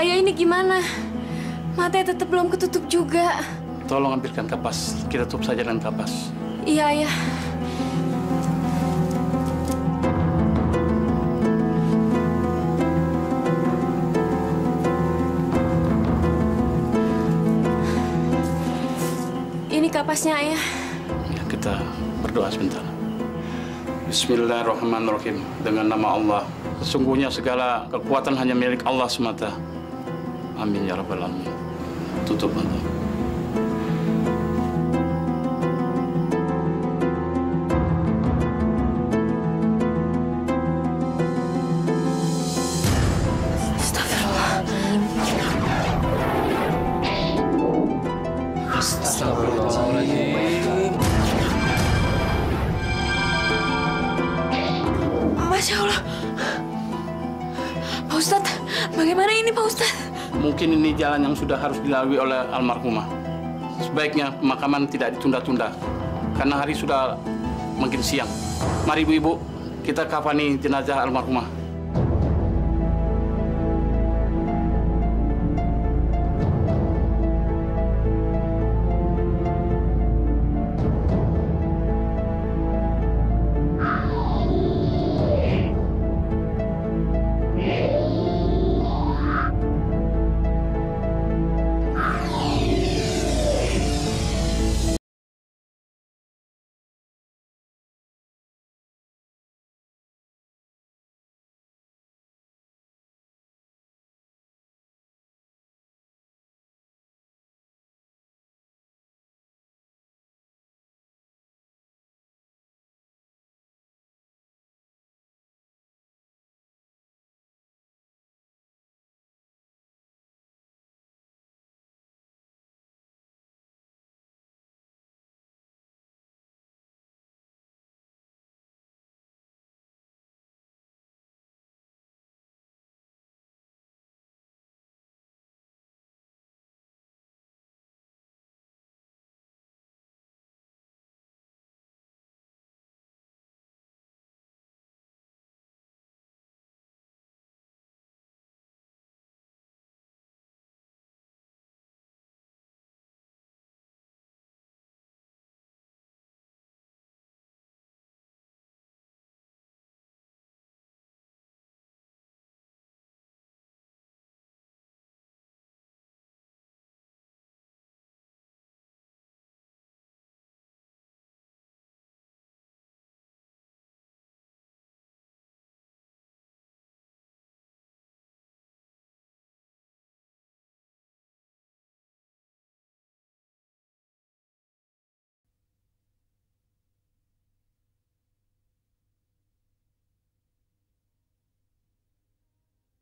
Ayah, ini gimana? Matanya tetap belum ketutup juga. Tolong ambilkan kapas. Kita tutup saja dengan kapas. Iya, Ayah. Ini kapasnya, Ayah. Ya, kita berdoa sebentar. Bismillahirrahmanirrahim. Dengan nama Allah. Sesungguhnya segala kekuatan hanya milik Allah semata. Amin ya rabbal alamin. Tutup mata. Astagfirullahaladzim. Masya Allah. Pak Ustadz, bagaimana ini Pak Ustadz? Mungkin ini jalan yang sudah harus dilalui oleh almarhumah. Sebaiknya pemakaman tidak ditunda-tunda. Karena hari sudah makin siang. Mari ibu-ibu, kita kafani jenazah almarhumah.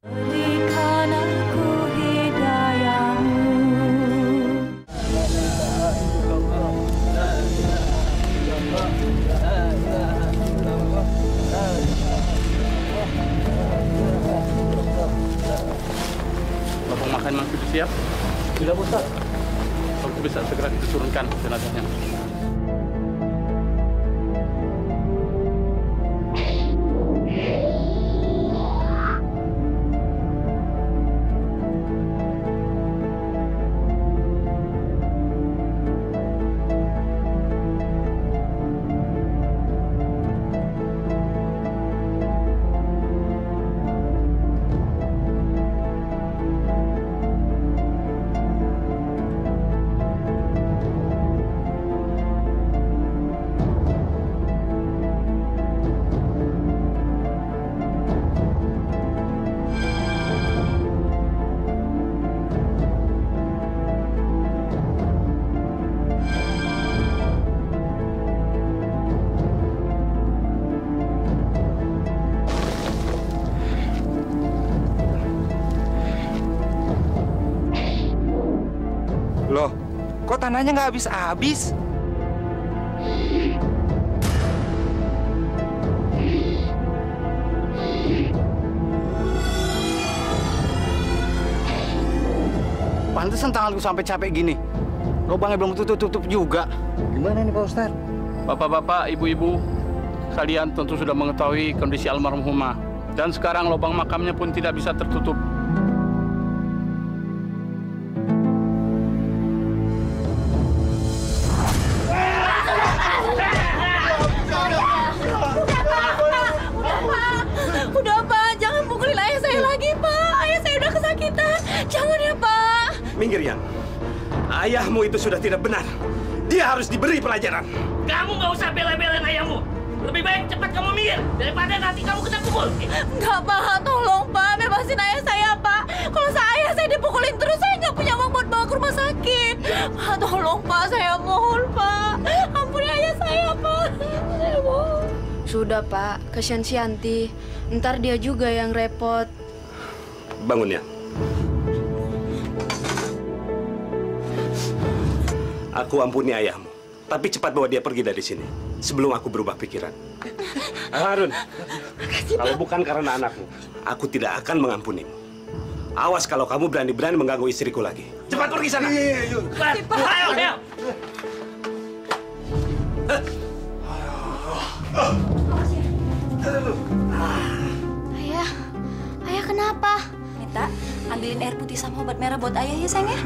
Berikan aku hidayahmu. Lobang makanan sudah siap? Sudah, Ustaz. Kalau bisa segera diturunkan jenazahnya. Loh, kok tanahnya nggak habis-habis? Pantesan tanganku sampai capek gini. Lubangnya belum tutup juga. Gimana nih Pak Ustadz? Bapak-bapak, ibu-ibu, kalian tentu sudah mengetahui kondisi almarhumah. Dan sekarang lubang makamnya pun tidak bisa tertutup. Minggir, Yan. Ayahmu itu sudah tidak benar. Dia harus diberi pelajaran. Kamu nggak usah bela-belain ayahmu. Lebih baik cepat kamu minggir daripada nanti kamu kena pukul. Enggak, Pak. Tolong, Pak. Bebasin ayah saya, Pak. Kalau ayah saya dipukulin terus, saya nggak punya uang buat bawa ke rumah sakit. Pak, tolong, Pak. Saya mohon, Pak. Ampuni ayah saya, Pak. Saya mohon. Sudah, Pak. Kasihan si Yanti. Ntar dia juga yang repot. Bangun, Yan. Aku ampuni ayahmu. Tapi cepat bawa dia pergi dari sini. Sebelum aku berubah pikiran. Harun, kalau bukan karena anakmu, aku tidak akan mengampunimu. Awas kalau kamu berani-berani mengganggu istriku lagi. Cepat pergi sana. Ayo, ayo. Ayah kenapa? Mita, ambilin air putih sama obat merah buat ayah ya, sayang ya.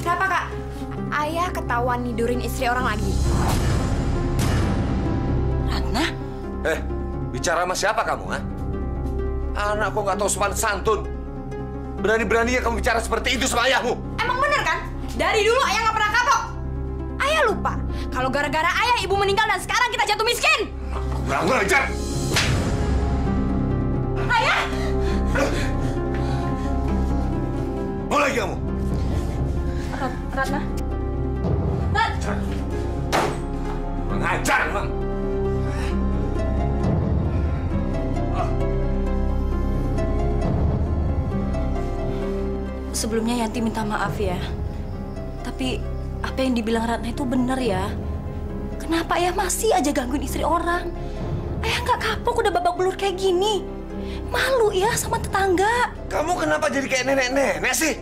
Kenapa, Kak? Ayah ketahuan nidurin istri orang lagi. Ratna? Bicara sama siapa kamu, ha? Anak kok nggak tahu sopan santun. Berani-beraninya kamu bicara seperti itu sama ayahmu. Emang bener kan? Dari dulu ayah nggak pernah kapok. Ayah lupa kalau gara-gara ayah ibu meninggal dan sekarang kita jatuh miskin. Kurang ajar. Ayah! Mau lagi kamu? Ratna. Kurang ajar, emang. Sebelumnya Yanti minta maaf ya. Tapi apa yang dibilang Ratna itu benar ya. Kenapa ayah masih aja gangguin istri orang? Ayah nggak kapok udah babak belur kayak gini. Malu ya sama tetangga. Kamu kenapa jadi kayak nenek-nenek sih?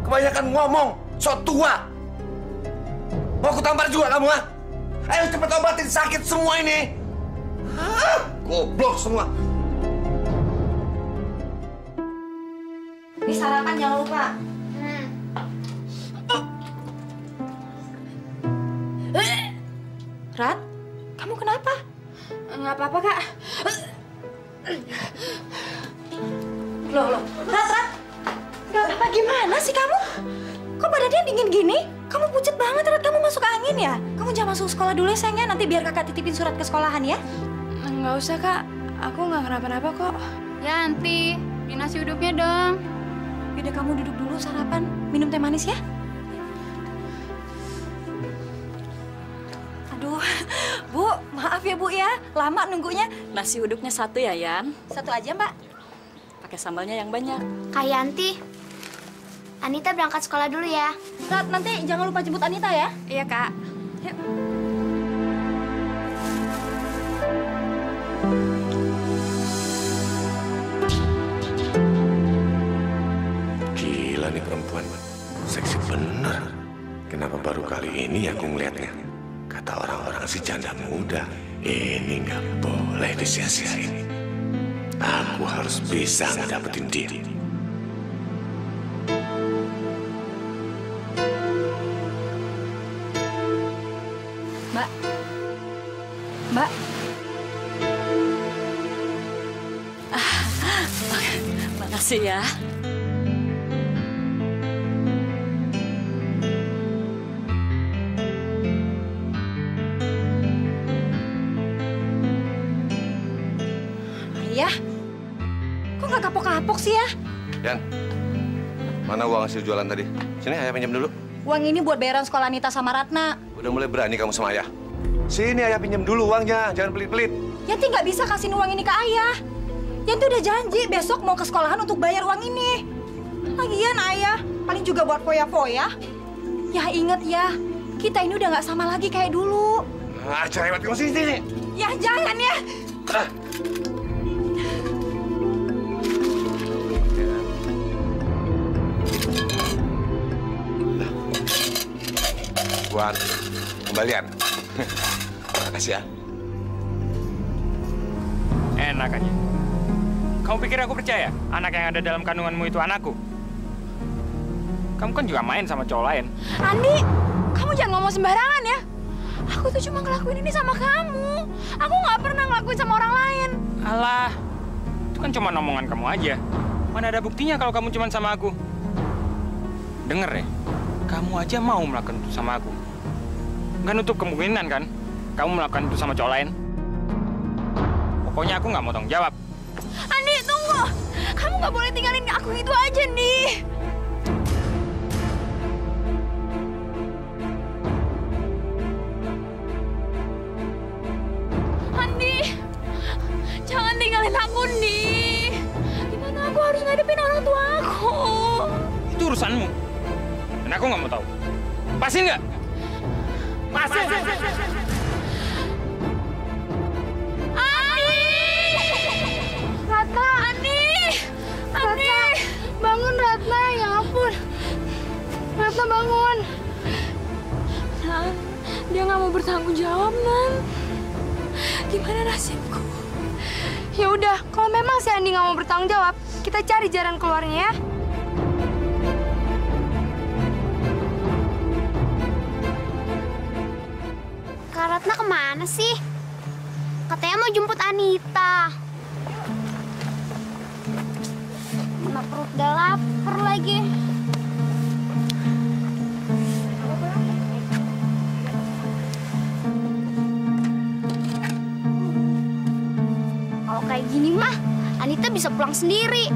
Kebanyakan ngomong, sok tua. Mau aku tampar juga kamu, ha? Ayo cepet obatin sakit semua ini. Goblok semua. Ini sarapan jangan lupa. Rat, kamu kenapa? Nggak apa-apa, Kak. Loh. Rat. Gak apa-apa, gimana sih kamu? Kok badannya dingin gini? Kamu pucet banget, Rat. Kamu masuk angin ya? Kamu jangan masuk sekolah dulu ya, sayangnya. Nanti biar kakak titipin surat ke sekolahan ya. Nggak usah, Kak. Aku nggak kenapa-napa kok. Yanti, beli nasi uduknya dong. Yaudah, kamu duduk dulu sarapan. Minum teh manis ya. Aduh, Bu, maaf ya Bu ya. Lama nunggunya. Nasi uduknya satu ya, Yan? Satu aja, Mbak. Pakai sambalnya yang banyak. Kak Yanti, Anita berangkat sekolah dulu ya. Rat, nanti jangan lupa jemput Anita ya. Iya, Kak. Yuk. Gila nih perempuan. Seksi bener. Kenapa baru kali ini aku ngeliatnya? Kata orang-orang si janda muda, ini nggak boleh disia-siain. Aku harus bisa ngedapetin dia. Mbak. Makasih ya. Ayah, kok nggak kapok-kapok sih ya? Yan, mana uang hasil jualan tadi? Sini, ayah pinjam dulu. Uang ini buat bayaran sekolah Anita sama Ratna. Udah mulai berani kamu sama ayah. Sini, ayah pinjam dulu uangnya, jangan pelit-pelit. Yanti nggak bisa kasih uang ini ke ayah. Yanti udah janji besok mau ke sekolahan untuk bayar uang ini. Lagian ayah, paling juga buat foya-foya. Ya inget ya, kita ini udah nggak sama lagi kayak dulu. Ah, cerewet kamu sini. Ya jangan ya. Buat kembalian. Makasih ya. Enak aja. Kamu pikir aku percaya anak yang ada dalam kandunganmu itu anakku? Kamu kan juga main sama cowok lain. Andi, kamu jangan ngomong sembarangan ya. Aku tuh cuma ngelakuin ini sama kamu. Aku nggak pernah ngelakuin sama orang lain. Alah, itu kan cuma omongan kamu aja. Mana ada buktinya kalau kamu cuma sama aku? Dengar ya, kamu aja mau melakukan itu sama aku. Nggak nutup kemungkinan kan, kamu melakukan itu sama cowok lain. Pokoknya aku nggak mau tanggung jawab. Andi, tunggu. Kamu nggak boleh tinggalin aku itu aja, nih. Andi, jangan tinggalin aku, nih. Gimana aku harus ngadepin orang tua aku? Itu urusanmu. Dan aku nggak mau tahu. Pasin nggak? Pasin! Ratna! Andi! Andi! Bangun, Ratna. Ya ampun. Ratna, bangun. Nan, dia nggak mau bertanggung jawab, Nan. Gimana nasibku? Ya udah, kalau memang si Andi nggak mau bertanggung jawab, kita cari jalan keluarnya ya. Kak Ratna kemana sih? Katanya mau jemput Anita. Mana perut udah lapar lagi. Kalau kayak gini mah, Anita bisa pulang sendiri.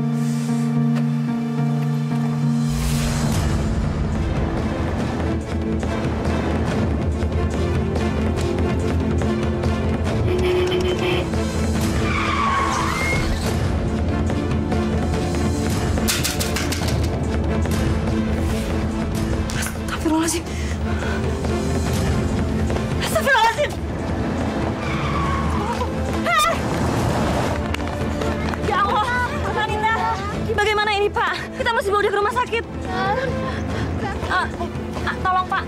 Astagfirullahaladzim. Astagfirullahaladzim. Ya Allah, Anita. Bagaimana ini, Pak? Kita mesti bawa dia ke rumah sakit. Tolong, Pak.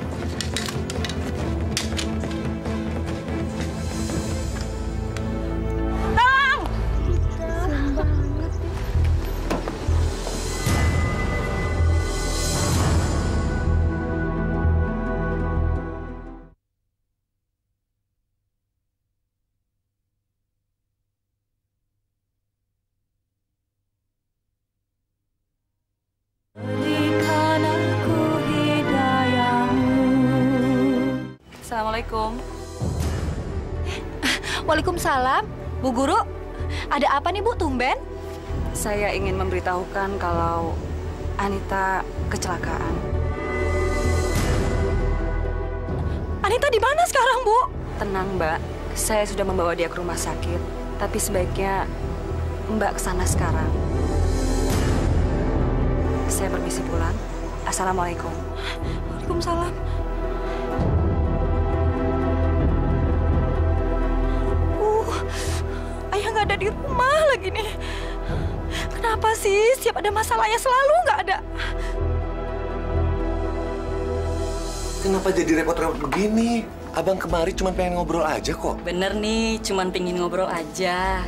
Tolong! Berikan aku hidayahmu. Assalamualaikum. Waalaikumsalam. Bu Guru, ada apa nih Bu, tumben? Saya ingin memberitahukan kalau Anita kecelakaan. Anita di mana sekarang, Bu? Tenang, Mbak. Saya sudah membawa dia ke rumah sakit. Tapi sebaiknya Mbak ke sana sekarang. Saya permisi pulang. Assalamualaikum. Waalaikumsalam. Ayah nggak ada di rumah lagi nih. Kenapa sih? Setiap ada masalah ayah selalu nggak ada. Kenapa jadi repot-repot begini? Abang kemari cuma pengen ngobrol aja kok. Bener nih, cuman pingin ngobrol aja.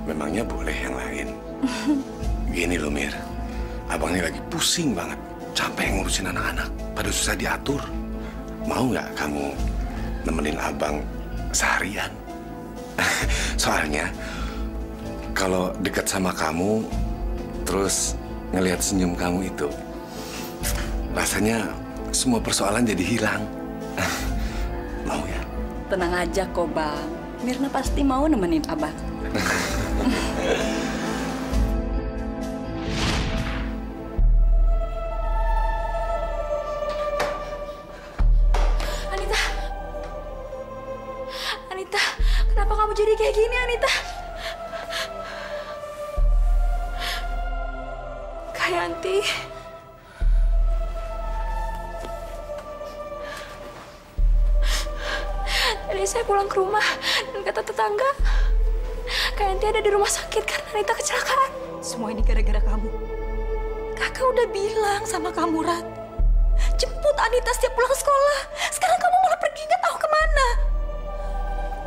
Memangnya boleh yang lain. Gini loh, Mir. Abang ini lagi pusing banget. Capek ngurusin anak-anak. Pada susah diatur. Mau nggak kamu nemenin abang seharian? Soalnya, kalau dekat sama kamu, terus ngelihat senyum kamu itu, rasanya semua persoalan jadi hilang. Mau ya? Tenang aja kok, Bang. Mirna pasti mau nemenin Abang. Anita, kenapa kamu jadi kayak gini, Anita? Kayanti. Tadi saya pulang ke rumah dan kata tetangga, Kayanti ada di rumah sakit karena Anita kecelakaan. Semua ini gara-gara kamu. Kakak udah bilang sama kamu, Rat. Jemput Anita setiap pulang sekolah. Sekarang kamu malah pergi nggak tahu kemana.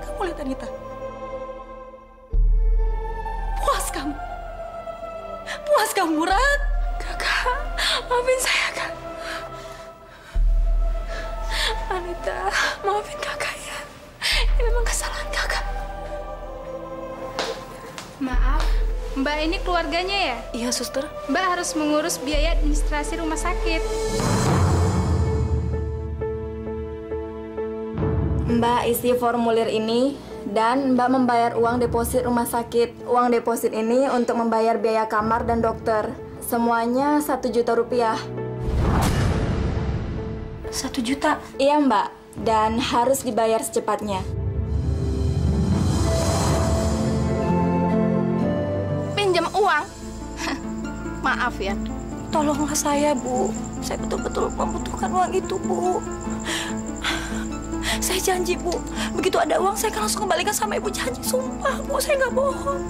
Kamu lihat Anita. Puas kamu. Puas kamu, Rat. Kakak, maafin saya, Kak. Anita, maafin kakak ya. Ini memang kesalahan kakak. Maaf, Mbak ini keluarganya ya? Iya, suster. Mbak harus mengurus biaya administrasi rumah sakit. Mbak isi formulir ini dan Mbak membayar uang deposit rumah sakit. Uang deposit ini untuk membayar biaya kamar dan dokter. Semuanya 1 juta rupiah. 1 juta? Iya, Mbak. Dan harus dibayar secepatnya. Pinjam uang? Maaf ya. Tolonglah saya, Bu. Saya betul-betul membutuhkan uang itu, Bu. Saya janji, Bu. Begitu ada uang, saya akan langsung kembalikan sama Ibu. Janji, sumpah, Bu. Saya nggak bohong.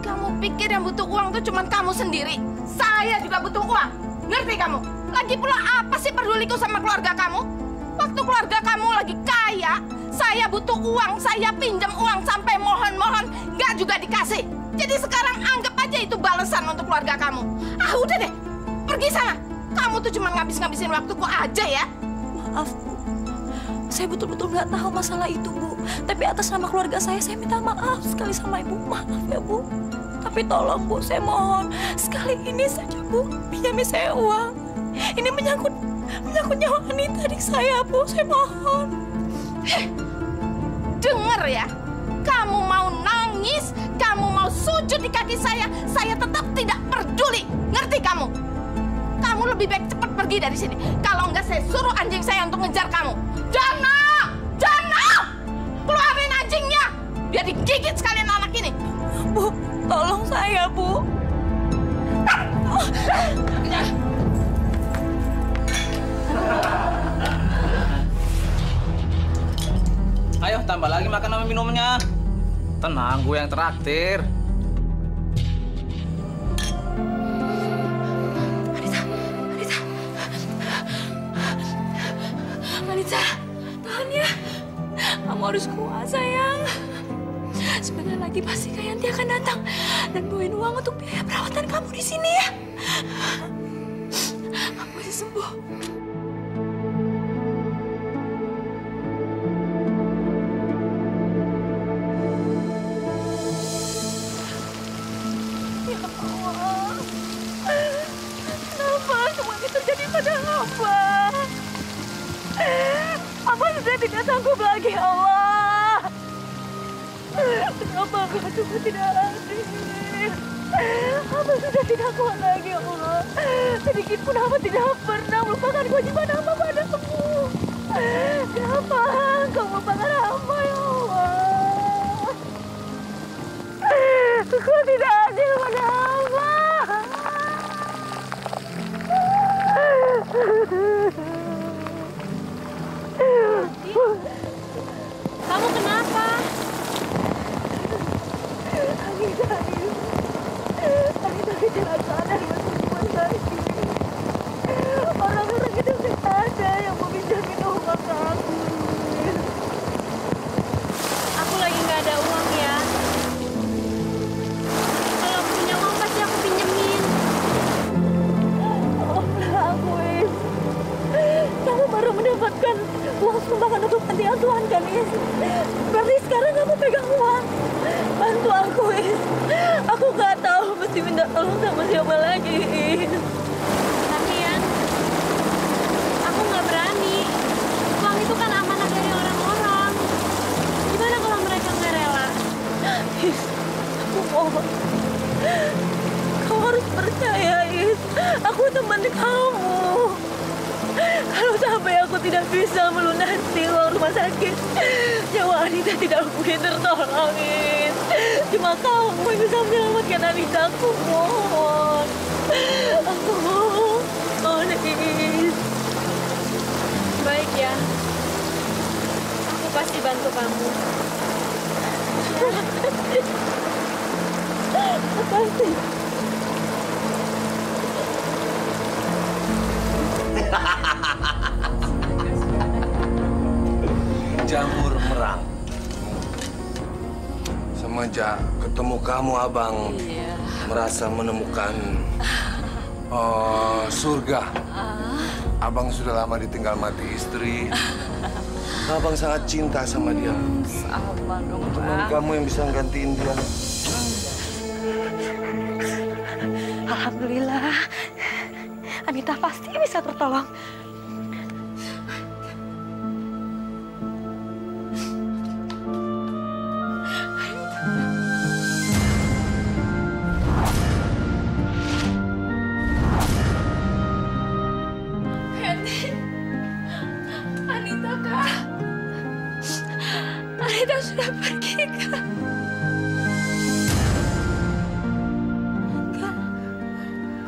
Kamu pikir yang butuh uang itu cuma kamu sendiri? Saya juga butuh uang. Ngerti kamu? Lagi pula apa sih peduliku sama keluarga kamu? Waktu keluarga kamu lagi kaya, saya butuh uang, saya pinjam uang sampai mohon-mohon, nggak juga dikasih. Jadi sekarang anggap aja itu balasan untuk keluarga kamu. Ah, udah deh. Pergi sana. Kamu tuh cuma ngabis-ngabisin waktuku aja ya. Maaf, Bu. Saya betul-betul nggak tahu masalah itu, Bu. Tapi atas nama keluarga saya minta maaf sekali sama Ibu. Maaf ya, Bu. Tapi tolong, Bu, saya mohon. Sekali ini saja, Bu. Pinjami saya uang. Ini menyangkut nyawa Anita, adik saya, Bu. Saya mohon. Dengar ya. Kamu mau nangis, kamu mau sujud di kaki saya tetap tidak peduli. Ngerti kamu? Kamu lebih baik cepat pergi dari sini. Kalau enggak, saya suruh anjing saya untuk ngejar kamu. Jana! Jana! Keluarin anjingnya! Biar digigit sekalian anak ini. Bu, tolong saya, Bu. Ayo, tambah lagi makan sama minumnya. Tenang, gue yang traktir. Anita, tahan ya. Kamu harus kuat, sayang. Sebentar lagi pasti Kak Yanti akan datang dan bawain uang untuk biaya perawatan kamu di sini ya. Kamu pasti sembuh. Ya Allah, kenapa semua ini terjadi pada hamba? Apa sudah tidak sanggup lagi, Allah? Kenapa Engkau semua tidak adil? Hamba sudah tidak kuat lagi, Allah. Sedikit pun hamba tidak pernah melupakan kewajiban hamba padamu. Kenapa Engkau melupakan hamba, ya Allah? Engkau tidak adil pada hamba. Kamu kenapa? Anita kecelakaan dan masuk rumah sakit. Orang-orang itu tidak ada yang mau pinjamin uang ke aku. Aku lagi nggak ada uang ya. Kalau aku punya uang pasti aku pinjemin. Tolonglah aku, Is. Kamu baru mendapatkan uang sumbangan untuk panti asuhan kan, Is? Berarti sekarang kamu pegang uang. Bantu aku, Is. Aku nggak tahu mesti minta tolong sama siapa lagi, Is. Tapi ya, aku nggak berani. Uang itu kan amanah dari orang-orang. Gimana kalau mereka nggak rela? Is, aku mohon. Kau harus percaya, Is. Aku teman kamu. Kalau sampai aku tidak bisa melunasi uang rumah sakit, nyawa Anita tidak mungkin tertolong, Is. Cuma kamu yang bisa menyelamatkan Anita. Aku mohon. Aku mohon, Is. Baik ya. Aku pasti bantu kamu. Makasih. Jamur merang. Semenjak ketemu kamu, Abang merasa menemukan surga. Abang sudah lama ditinggal mati istri. Abang sangat cinta sama dia. Sama dong, Cuman kamu yang bisa gantiin dia. Alhamdulillah. Anita pasti bisa tertolong. Anita, Kak. Anita sudah pergi, Kak.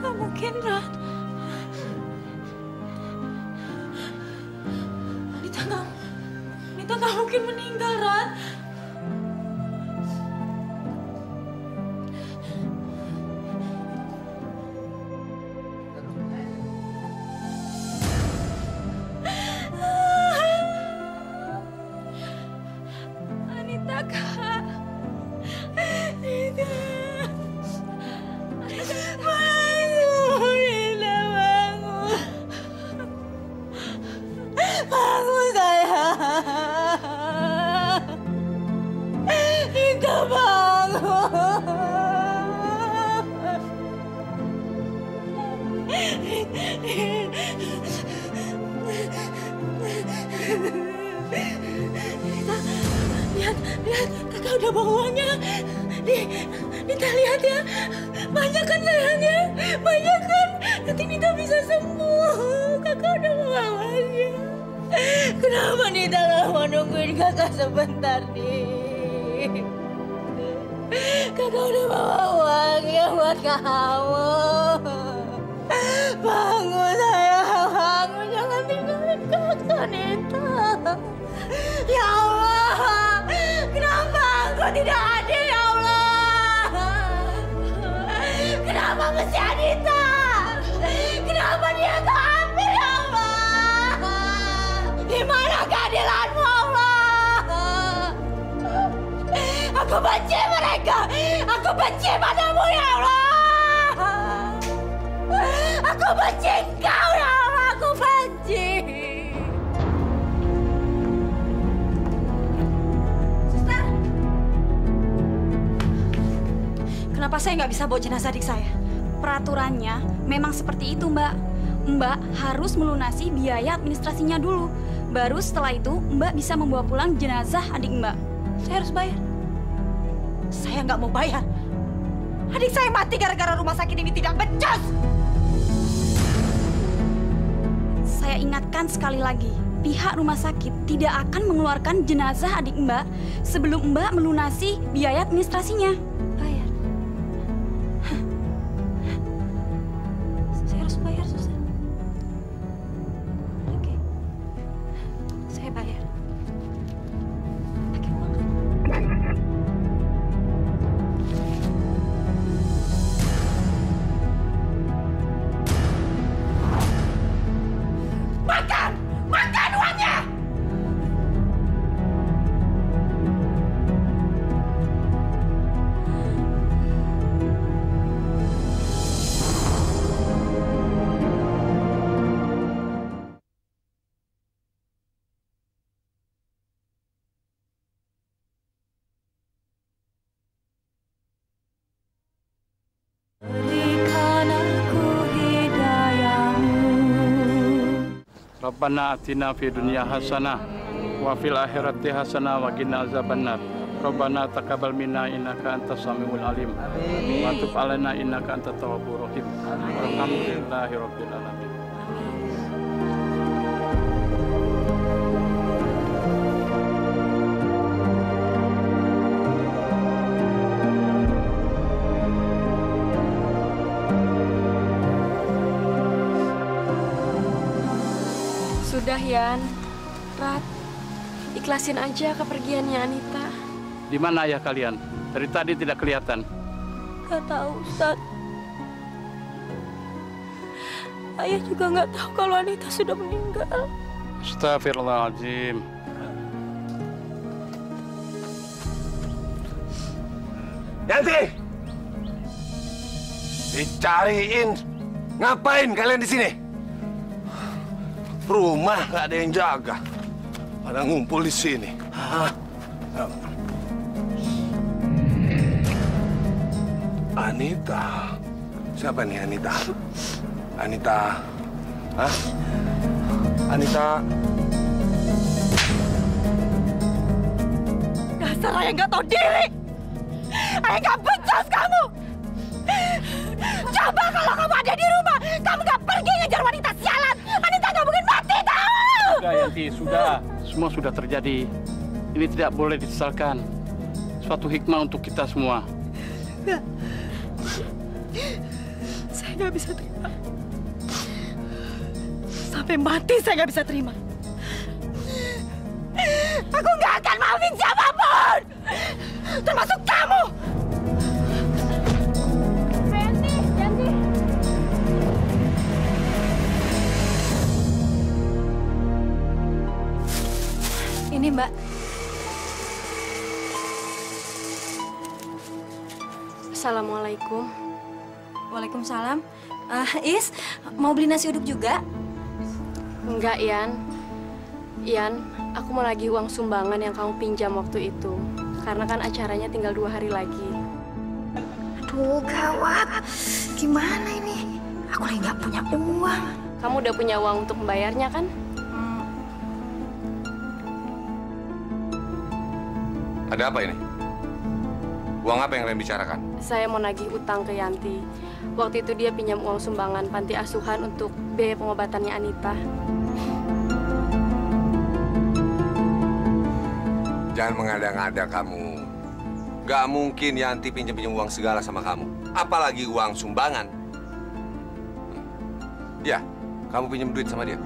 Gak mungkin, Rat. Anita gak mungkin meninggal, Rat. Anita, Kak. Anita. Bangun, Anita, bangun. Bangun, sayang. Anita, bangun. Lihat, kakak udah bawa uangnya. Nita lihat ya, banyak kan sayangnya, banyak kan. Nanti Nita bisa sembuh. Kakak udah bawa uangnya. Kenapa Nita gak mau nungguin kakak sebentar nih? Kakak udah bawa uangnya buat kamu. Bangun sayang, bangun, jangan tinggalin kakak Nita. Ya Allah, kenapa engkau tidak adil ya Allah? Kenapa mesti Anita? Kenapa dia tak ambil ya Allah? Di mana keadilanmu Allah? Aku benci mereka, aku benci padamu ya Allah. Aku benci engkau ya Allah, aku benci. Kenapa saya nggak bisa bawa jenazah adik saya? Peraturannya memang seperti itu, Mbak. Mbak harus melunasi biaya administrasinya dulu. Baru setelah itu Mbak bisa membawa pulang jenazah adik Mbak. Saya harus bayar. Saya nggak mau bayar. Adik saya mati gara-gara rumah sakit ini tidak becus. Saya ingatkan sekali lagi, pihak rumah sakit tidak akan mengeluarkan jenazah adik Mbak sebelum Mbak melunasi biaya administrasinya. Bayar. Saya harus bayar, Susan. Oke. Saya bayar. Pakai uang kan? Makan! Makan uangnya! Berikan aku hidayahmu. Rabbana atina fid dunya hasanah wa fil akhirati hasanah wa qina azabannar. Rabbana taqabbal minna innaka antas samiul alim. Wa tub alaina innaka antat tawwabur rahim. Alhamdulillahi rabbil alamin. Sudah, Yan. Rat, ikhlasin aja kepergiannya Anita. Di mana ayah kalian? Dari tadi tidak kelihatan. Gak tahu, Ustaz. Ayah juga nggak tahu kalau Anita sudah meninggal. Astagfirullahaladzim. Yanti! Dicariin. Ngapain kalian di sini? Rumah nggak ada yang jaga. Pada ngumpul di sini. Anita. Siapa nih Anita? Anita. Hah? Anita. Dasar ayah nggak tahu diri. Ayah nggak becus kamu. Coba kalau kamu ada di rumah, kamu nggak pergi ngejar wanita sialan. Anita nggak mungkin mati, tahu? Sudah, Yanti, sudah. Semua sudah terjadi. Ini tidak boleh disesalkan. Suatu hikmah untuk kita semua. Nggak. Saya nggak bisa terima. Sampai mati saya nggak bisa terima. Aku nggak akan maafin siapapun, termasuk kamu. Yanti. Ini Mbak. Assalamualaikum. Waalaikumsalam. Is, mau beli nasi uduk juga? Enggak, Yan. Yan, aku mau lagi uang sumbangan yang kamu pinjam waktu itu. Karena kan acaranya tinggal 2 hari lagi. Aduh, gawat. Gimana ini? Aku lagi nggak punya uang. Kamu udah punya uang untuk membayarnya, kan? Ada apa ini? Uang apa yang kalian bicarakan? Saya mau nagih utang ke Yanti. Waktu itu dia pinjam uang sumbangan panti asuhan untuk biaya pengobatannya Anita. Jangan mengada-ngada kamu. Gak mungkin Yanti pinjam-pinjam uang segala sama kamu. Apalagi uang sumbangan. Ya, kamu pinjam duit sama dia.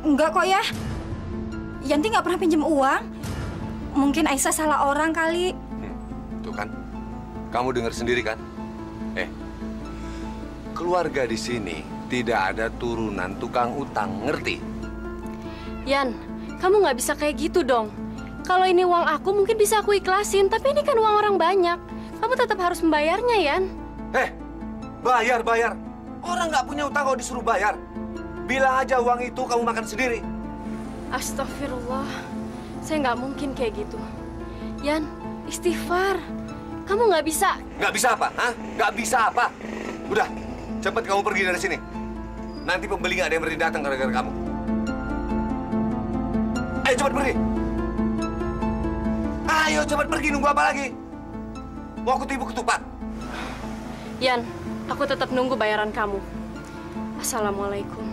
Enggak kok ya. Yanti nggak pernah pinjam uang. Mungkin Aisyah salah orang kali. Tuh kan, kamu dengar sendiri kan? Keluarga di sini tidak ada turunan tukang utang, ngerti? Yan, kamu nggak bisa kayak gitu dong. Kalau ini uang aku mungkin bisa aku ikhlasin, tapi ini kan uang orang banyak. Kamu tetap harus membayarnya, Yan. Bayar. Orang nggak punya utang kalau disuruh bayar. Bilang aja uang itu kamu makan sendiri. Astagfirullah, saya nggak mungkin kayak gitu. Yan, istighfar. Kamu nggak bisa. Nggak bisa apa? Hah? Nggak bisa apa? Udah, cepat kamu pergi dari sini. Nanti pembeli nggak ada yang berani datang gara-gara kamu. Ayo cepat pergi. Ayo cepat pergi, nunggu apa lagi? Mau aku tipu ketupat? Yan, aku tetap nunggu bayaran kamu. Assalamualaikum.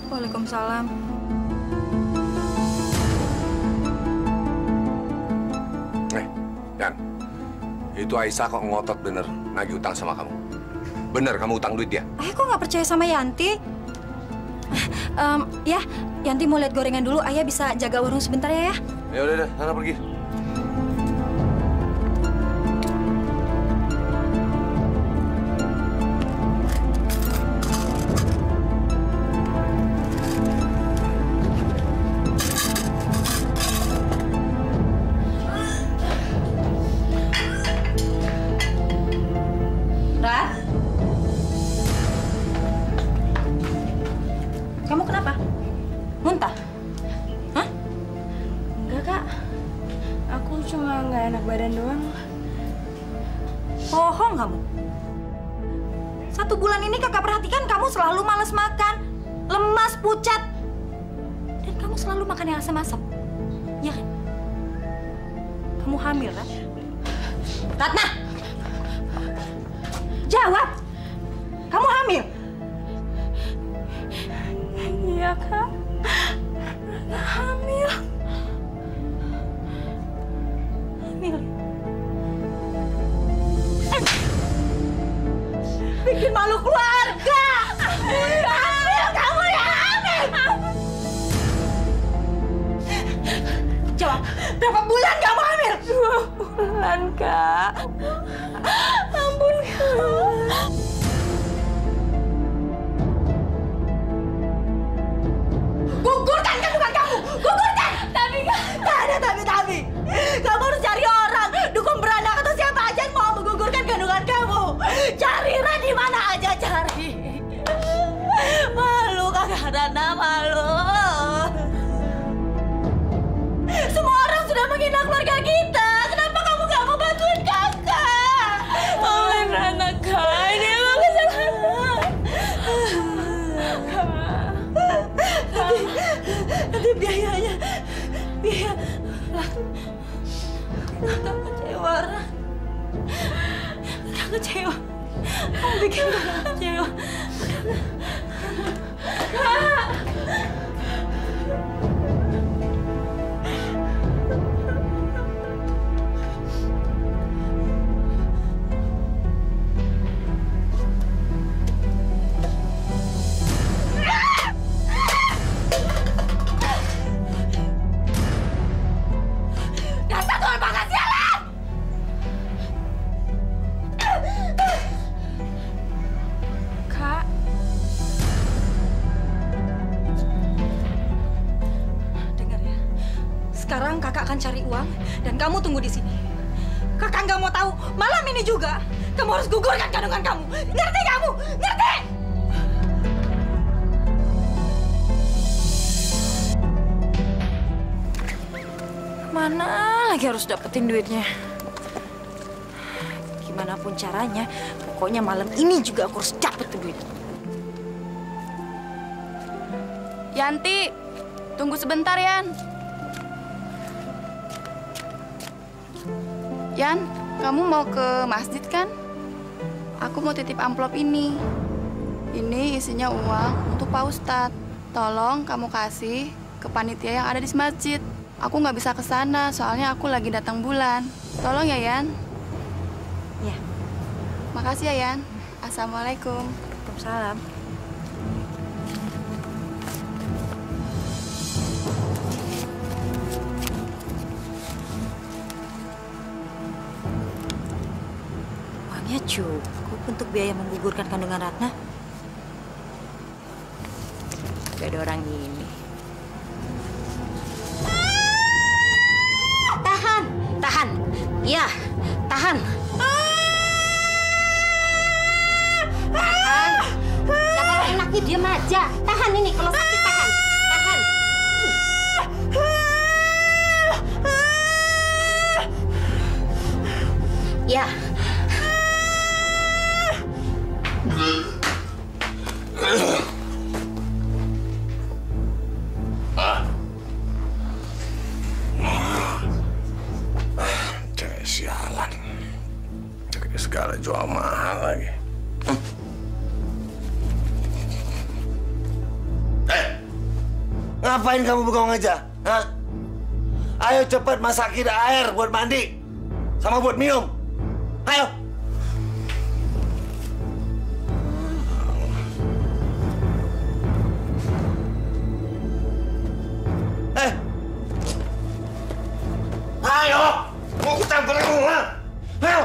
Waalaikumsalam. Dan itu Aisyah kok ngotot bener nagih utang sama kamu. Bener kamu utang duit dia? Ayah kok nggak percaya sama Yanti? Ya, Yanti mau lihat gorengan dulu. Ayah bisa jaga warung sebentar ya? Ya udah, sana pergi. Kamu kenapa? Muntah? Hah? Enggak, Kak. Aku cuma nggak enak badan doang. Bohong kamu. 1 bulan ini kakak perhatikan kamu selalu malas makan, lemas, pucat. Dan kamu selalu makan yang asam-asam. Ya kan? Kamu hamil kan? Ratna! Jawab! Kamu hamil? Iya, Kak. Hamil. Hamil. Bikin malu keluarga. Hamil, kamu yang hamil. Jawab, berapa bulan kamu hamil? 2 bulan, Kak. Ampun, Kak. Gugurkan kandungan kamu! Gugurkan! Tapi nggak ada tapi. Kamu harus cari orang, dukun beranak atau siapa aja yang mau menggugurkan kandungan kamu. biayanya. Biaya. Kakak kecewa, Ran. Kakak kecewa. Kamu bikin kakak kecewa. Kak! Dasar Tuhan bangga sialan! Kak. Dengar ya. Sekarang kakak akan cari uang dan kamu tunggu di sini. Kakak nggak mau tahu. Malam ini juga kamu harus gugurkan kandungan kamu. Ngerti kamu? Ngerti? Mana lagi harus dapetin duitnya? Gimana pun caranya, pokoknya malam ini juga aku harus dapet tuh duit. Yanti, tunggu sebentar, Yan. Yan, kamu mau ke masjid kan? Aku mau titip amplop ini. Ini isinya uang untuk Pak Ustadz. Tolong kamu kasih ke panitia yang ada di masjid. Aku nggak bisa ke sana, soalnya aku lagi datang bulan. Tolong ya, Yan. Ya. Makasih ya, Yan. Assalamualaikum. Waalaikumsalam. Uangnya cukup untuk biaya menggugurkan kandungan Ratna. Gak ada orang ini. Tahan, tahan. Iya, tahan. Tahan. Jangan enaknya diam aja. Tahan ini kalau sakit tahan. Tahan. Ya. Cewek sialan. Cewek segala jual mahal lagi. Ngapain kamu bengong aja? Hah? Ayo cepat masakin air buat mandi. Sama buat minum. Ayo. Ayo. Mau aku campur kamu, ha? Ayo.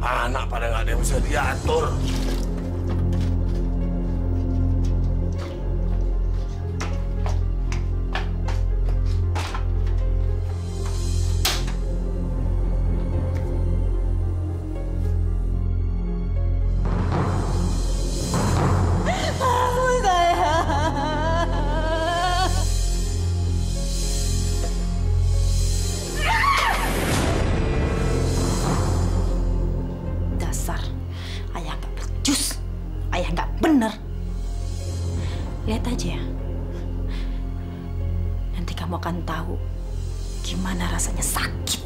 Anak pada nggak ada yang bisa diatur. Dasar ayah nggak becus, ayah nggak bener. Lihat aja ya, nanti kamu akan tahu gimana rasanya sakit.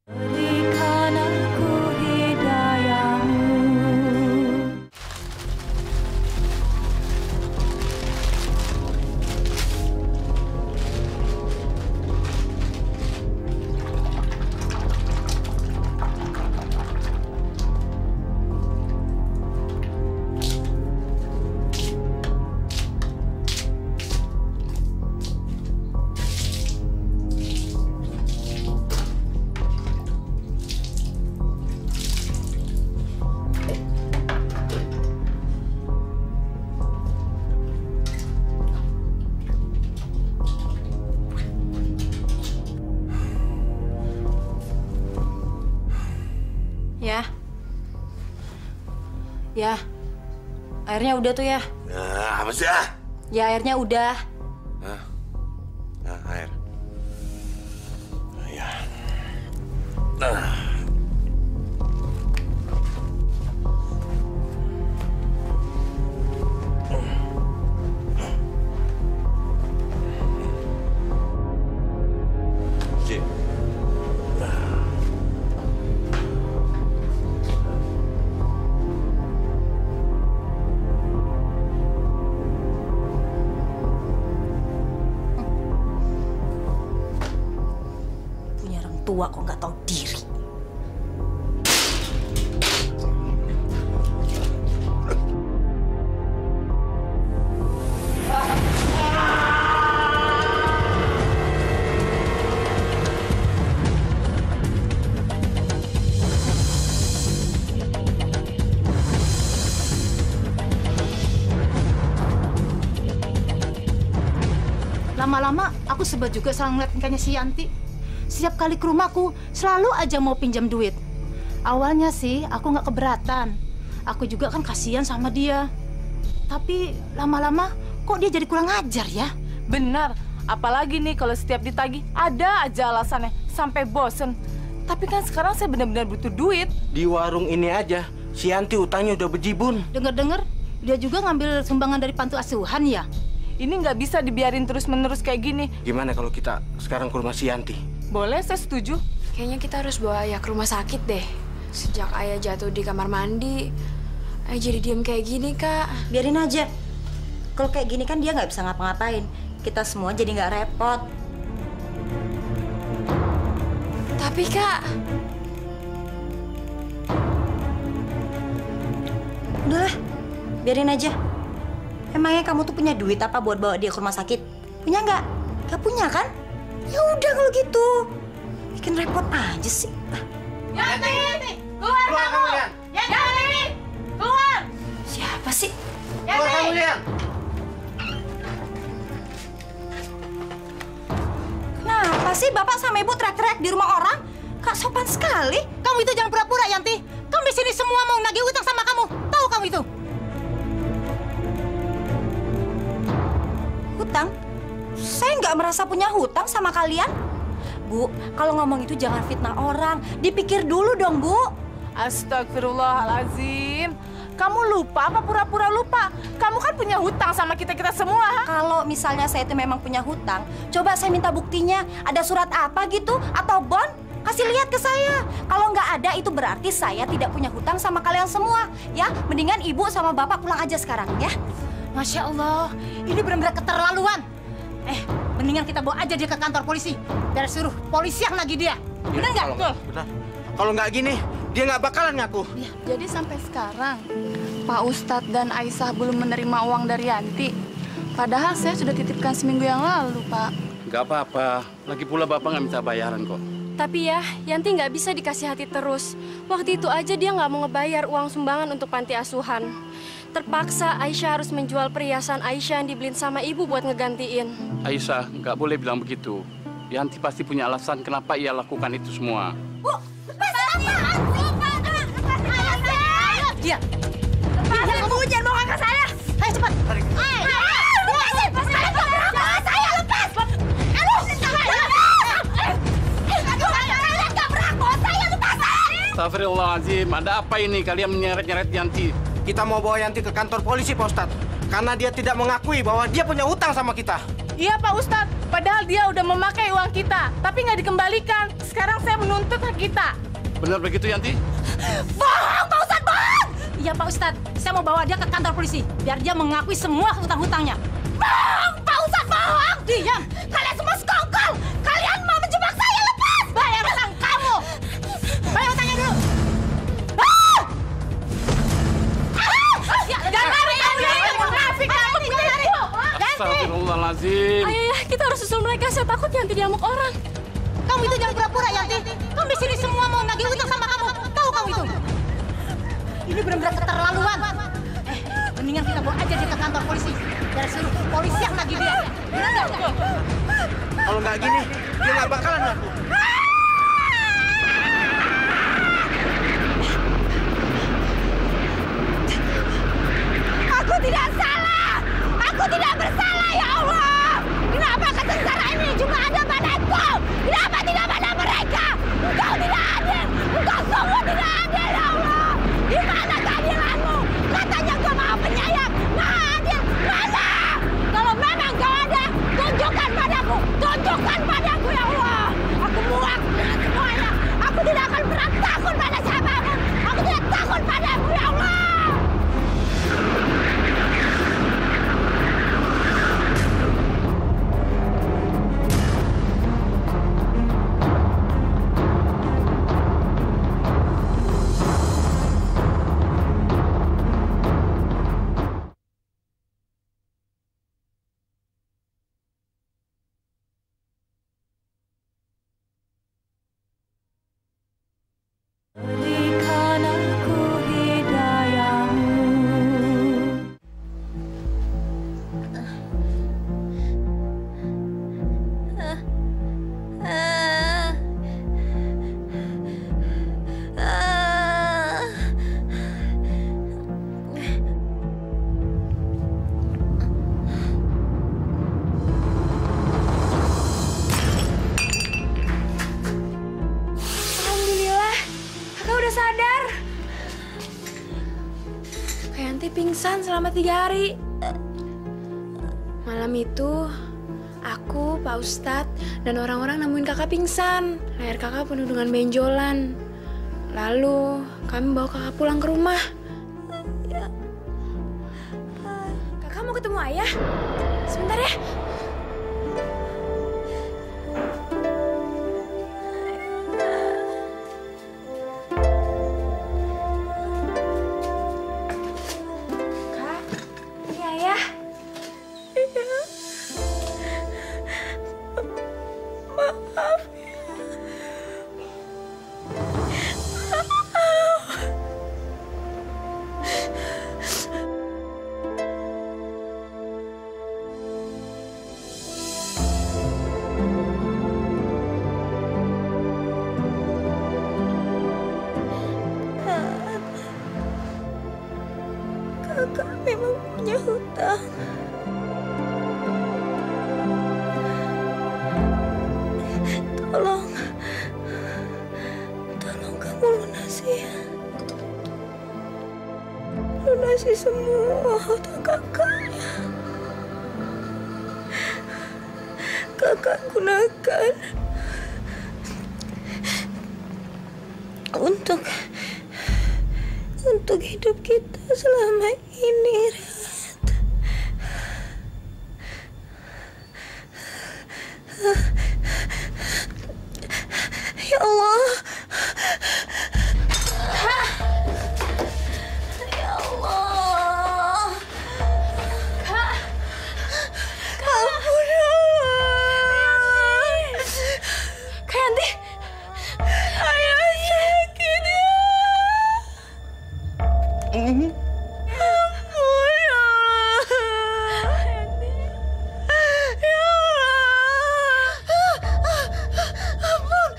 Berikan aku Ya, airnya udah tuh ya. Nah, apa sih ah? Ya, airnya udah. Nah, air. Ya. Punya orang tua kok nggak tahu diri. Lama-lama aku sebel juga sama ngeliat tingkahnya si Yanti. Setiap kali ke rumahku selalu aja mau pinjam duit. Awalnya sih aku nggak keberatan. Aku juga kan kasihan sama dia. Tapi lama-lama kok dia jadi kurang ajar ya? Benar. Apalagi nih kalau setiap ditagih ada aja alasannya sampai bosen. Tapi kan sekarang saya benar-benar butuh duit. Di warung ini aja, si Yanti utangnya udah bejibun. Dengar-dengar dia juga ngambil sumbangan dari panti asuhan ya? Ini nggak bisa dibiarin terus-menerus kayak gini. Gimana kalau kita sekarang ke rumah si Yanti? Boleh, saya setuju. Kayaknya kita harus bawa ayah ke rumah sakit deh. Sejak ayah jatuh di kamar mandi, ayah jadi diem kayak gini, Kak. Biarin aja. Kalau kayak gini kan dia nggak bisa ngapa-ngapain. Kita semua jadi nggak repot. Tapi, Kak... Udahlah, biarin aja. Emangnya kamu tuh punya duit apa buat bawa dia ke rumah sakit? Punya nggak? Nggak punya kan? Ya udah kalau gitu. Bikin repot aja sih. Yanti! Keluar kamu! Yanti! Keluar! Siapa sih? Keluar kamu, Yan! Kenapa sih Bapak sama Ibu teriak-teriak di rumah orang? Kak sopan sekali. Kamu itu jangan pura-pura, Yanti. Kamu di sini semua mau nagih utang sama kamu. Tahu kamu itu? Hutang? Saya nggak merasa punya hutang sama kalian. Bu, kalau ngomong itu jangan fitnah orang. Dipikir dulu dong, Bu. Astagfirullahaladzim. Kamu lupa apa pura-pura lupa? Kamu kan punya hutang sama kita-kita semua. Kalau misalnya saya itu memang punya hutang, coba saya minta buktinya. Ada surat apa gitu? Atau bond? Kasih lihat ke saya. Kalau nggak ada, itu berarti saya tidak punya hutang sama kalian semua. Ya, mendingan Ibu sama Bapak pulang aja sekarang, ya. Masya Allah, ini benar-benar keterlaluan. Mendingan kita bawa aja dia ke kantor polisi. Biar suruh polisi yang nagih dia. Benar nggak? Benar. Kalau nggak gini, dia nggak bakalan ngaku. Ya, jadi sampai sekarang, Pak Ustadz dan Aisyah belum menerima uang dari Yanti. Padahal saya sudah titipkan seminggu yang lalu, Pak. Nggak apa-apa. Lagi pula Bapak nggak minta bayaran kok. Tapi ya, Yanti nggak bisa dikasih hati terus. Waktu itu aja dia nggak mau ngebayar uang sumbangan untuk panti asuhan. Terpaksa Aisyah harus menjual perhiasan Aisyah yang dibeliin sama ibu buat ngegantiin. Aisyah, nggak boleh bilang begitu. Yanti pasti punya alasan kenapa ia lakukan itu semua. Bu, lepasin dia. Lepasin, Bu, jangan bawa ke saya. Ayo cepat. Lepasin, saya lepas. Astagfirullahaladzim, ada apa ini? Kalian menyeret-nyeret Yanti. Kita mau bawa Yanti ke kantor polisi, Pak Ustadz. Karena dia tidak mengakui bahwa dia punya hutang sama kita. Iya, Pak Ustadz. Padahal dia udah memakai uang kita, tapi nggak dikembalikan. Sekarang saya menuntut hak kita. Benar begitu, Yanti? Bohong, Pak Ustadz, bohong! Iya, Pak Ustadz. Saya mau bawa dia ke kantor polisi. Biar dia mengakui semua hutang-hutangnya. Bohong, Pak Ustadz, bohong! Diam! Kalian semua sekongkol! Kalian mau menjebak saya, lepas! Bayar hutang kamu! Bayar hutangnya dulu! Jangan lari kamu, Yanti! Munafik kamu! Astagfirullahaladzim. Ayo, kita harus susul mereka. Saya takut Yanti diamuk orang. Kamu itu jangan pura-pura, Yanti. Kamu di sini semua mau nagih utang sama kamu. Tahu kamu itu? Ini benar-benar keterlaluan. Mendingan kita bawa aja dia ke kantor polisi. Biar suruh polisi yang nagih dia. Benar nggak? Kalau nggak gini, dia nggak bakalan ngaku. Yanti pingsan selama 3 hari. Malam itu, aku, Pak Ustadz, dan orang-orang nemuin kakak pingsan. Leher kakak penuh dengan benjolan. Lalu, kami bawa kakak pulang ke rumah. Kakak mau ketemu ayah? Sebentar ya. Kak, ini ayah. Maaf ya. Kakak memang punya hutang. Tolong kamu lunasi ya. Lunasi semua hutang kakaknya. Kakak gunakan untuk hidup kita selama ini, Rat. Ya Allah. Ya Allah. Kak. Ampun ya Allah. Kak Yanti. Ayah sakit ya. Ampun ya Allah. Ya Allah. Ampun.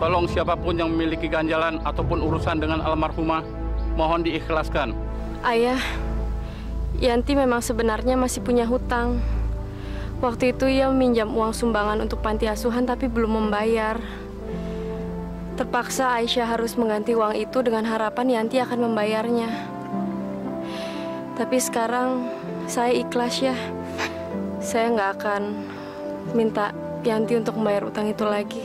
Tolong siapapun yang memiliki ganjalan ataupun urusan dengan almarhumah, mohon diikhlaskan. Ayah, Yanti memang sebenarnya masih punya hutang. Waktu itu ia meminjam uang sumbangan untuk panti asuhan tapi belum membayar. Terpaksa Aisyah harus mengganti uang itu dengan harapan Yanti akan membayarnya. Tapi sekarang saya ikhlas ya. Saya nggak akan minta Yanti untuk membayar utang itu lagi.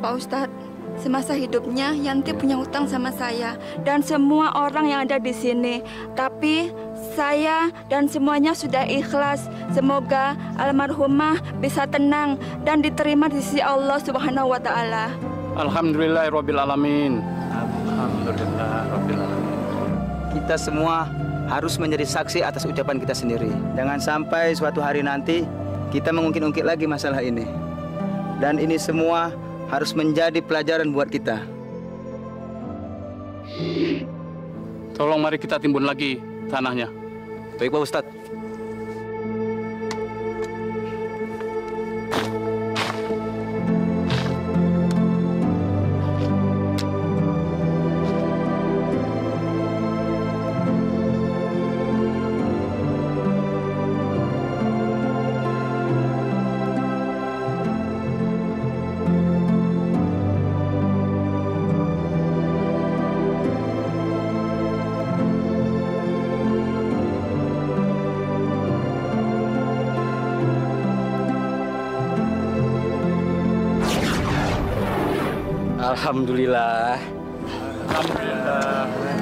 Pak Ustadz, semasa hidupnya Yanti punya hutang sama saya dan semua orang yang ada di sini. Tapi saya dan semuanya sudah ikhlas. Semoga almarhumah bisa tenang dan diterima di sisi Allah Subhanahu wa Ta'ala. Alhamdulillahirabbil alamin. Alhamdulillahirabbil alamin. Kita semua harus menjadi saksi atas ucapan kita sendiri. Jangan sampai suatu hari nanti kita mengungkit-ungkit lagi masalah ini. Dan ini semua harus menjadi pelajaran buat kita. Tolong mari kita timbun lagi tanahnya. Baik Pak Ustadz. Alhamdulillah. Alhamdulillah.